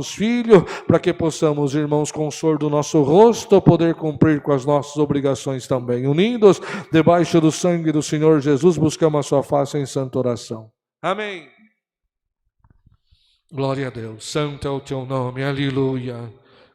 filhos, para que possamos, irmãos, com o suor do nosso rosto, poder cumprir com as nossas obrigações também. Unidos, debaixo do sangue do Senhor Jesus, buscamos a sua face em santa oração. Amém. Glória a Deus. Santo é o teu nome. Aleluia.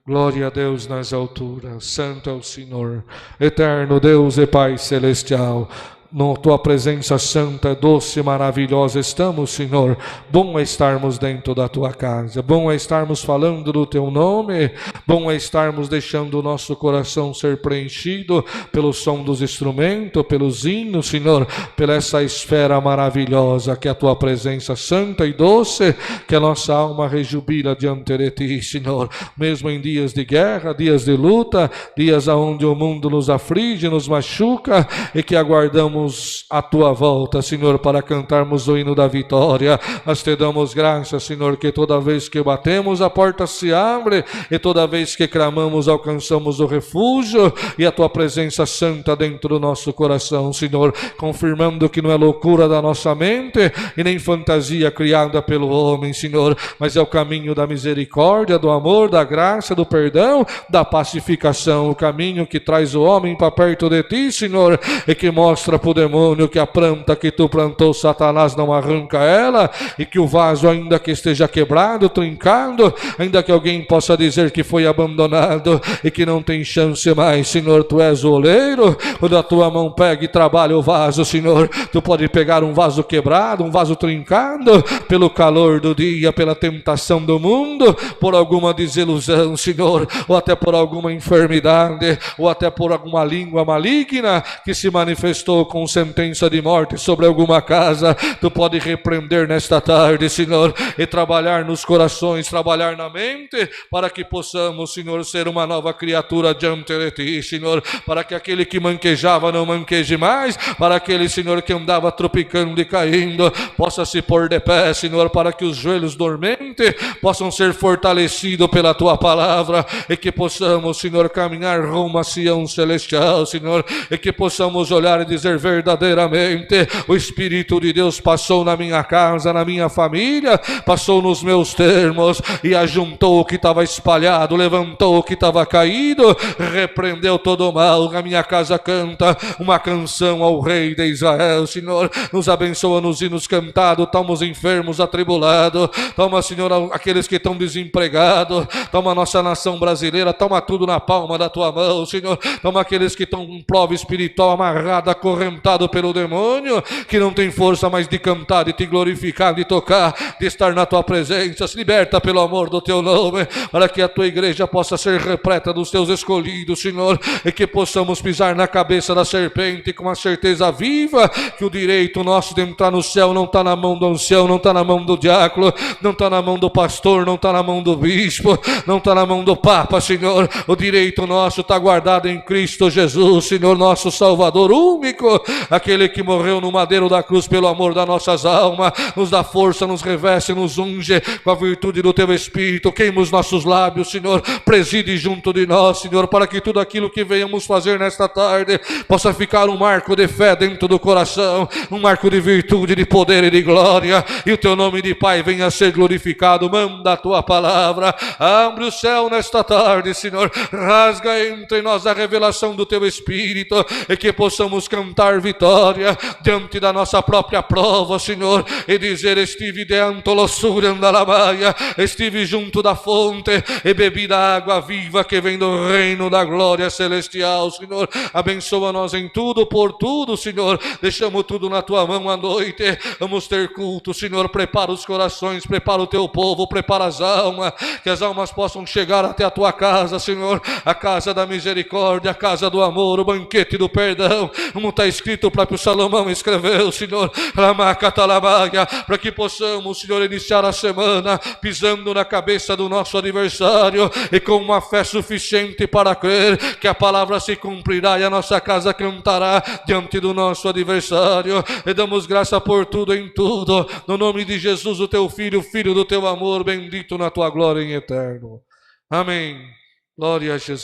Glória a Deus nas alturas. Santo é o Senhor. Eterno Deus e Pai celestial. Na tua presença santa, doce, maravilhosa estamos, Senhor. Bom é estarmos dentro da tua casa, bom é estarmos falando do teu nome, bom é estarmos deixando o nosso coração ser preenchido pelo som dos instrumentos, pelos hinos, Senhor, pela essa esfera maravilhosa que é a tua presença santa e doce, que a nossa alma rejubila diante de ti, Senhor. Mesmo em dias de guerra, dias de luta, dias onde o mundo nos aflige, nos machuca, e que aguardamos a tua volta, Senhor, para cantarmos o hino da vitória. Nós te damos graças, Senhor, que toda vez que batemos a porta se abre, e toda vez que clamamos alcançamos o refúgio e a tua presença santa dentro do nosso coração, Senhor, confirmando que não é loucura da nossa mente e nem fantasia criada pelo homem, Senhor, mas é o caminho da misericórdia, do amor, da graça, do perdão, da pacificação, o caminho que traz o homem para perto de ti, Senhor, e que mostra para o demônio que a planta que tu plantou, Satanás não arranca ela, e que o vaso, ainda que esteja quebrado, trincado, ainda que alguém possa dizer que foi abandonado e que não tem chance mais, Senhor, tu és o oleiro, quando a tua mão pega e trabalha o vaso, Senhor, tu pode pegar um vaso quebrado, um vaso trincado, pelo calor do dia, pela tentação do mundo, por alguma desilusão, Senhor, ou até por alguma enfermidade, ou até por alguma língua maligna que se manifestou com sentença de morte sobre alguma casa, tu pode repreender nesta tarde, Senhor, e trabalhar nos corações, trabalhar na mente, para que possamos, Senhor, ser uma nova criatura diante de ti, Senhor, para que aquele que manquejava não manqueje mais, para aquele, Senhor, que andava tropicando e caindo, possa se pôr de pé, Senhor, para que os joelhos dormentes possam ser fortalecidos pela tua palavra, e que possamos, Senhor, caminhar rumo a Sião celestial, Senhor, e que possamos olhar e dizer verdadeiramente, o Espírito de Deus passou na minha casa, na minha família, passou nos meus termos e ajuntou o que estava espalhado, levantou o que estava caído, repreendeu todo o mal. A minha casa canta uma canção ao Rei de Israel, Senhor, nos abençoa nos hinos cantados, toma os enfermos atribulados, toma, Senhor, aqueles que estão desempregados, toma a nossa nação brasileira, toma tudo na palma da tua mão, Senhor, toma aqueles que estão com prova espiritual amarrada, acorrentado pelo demônio, que não tem força mais de cantar, de te glorificar, de tocar, de estar na tua presença. Se liberta pelo amor do teu nome, para que a tua igreja possa ser repleta dos teus escolhidos, Senhor, e que possamos pisar na cabeça da serpente com a certeza viva que o direito nosso de entrar no céu não está na mão do ancião, não está na mão do diácono, não está na mão do pastor, não está na mão do bispo, não está na mão do Papa, Senhor. O direito nosso está guardado em Cristo Jesus, Senhor, nosso Salvador único, aquele que morreu no madeiro da cruz pelo amor das nossas almas, nos dá força, nos reveste, nos unge com a virtude do teu Espírito, queima os nossos lábios, Senhor, preside junto de nós, Senhor, para que tudo aquilo que venhamos fazer nesta tarde possa ficar um marco de fé dentro do coração, um marco de virtude, de poder e de glória, e o teu nome de Pai venha a ser glorificado. Manda a tua palavra, abre o céu nesta tarde, Senhor, rasga entre nós a revelação do teu Espírito, e que possamos cantar vitória diante da nossa própria prova, Senhor, e dizer: estive de antolossura andalamaia, estive junto da fonte e bebi da água viva que vem do reino da glória celestial, Senhor. Abençoa nós em tudo, por tudo, Senhor, deixamos tudo na tua mão à noite, vamos ter culto, Senhor, prepara os corações, prepara o teu povo, prepara as almas, que as almas possam chegar até a tua casa, Senhor, a casa da misericórdia, a casa do amor, o banquete do perdão, como está escrito, o próprio Salomão escreveu, Senhor, para que possamos, Senhor, iniciar a semana pisando na cabeça do nosso adversário e com uma fé suficiente para crer que a palavra se cumprirá e a nossa casa cantará diante do nosso adversário. E damos graça por tudo em tudo, no nome de Jesus, o teu Filho, Filho do teu amor, bendito na tua glória em eterno. Amém. Glória a Jesus.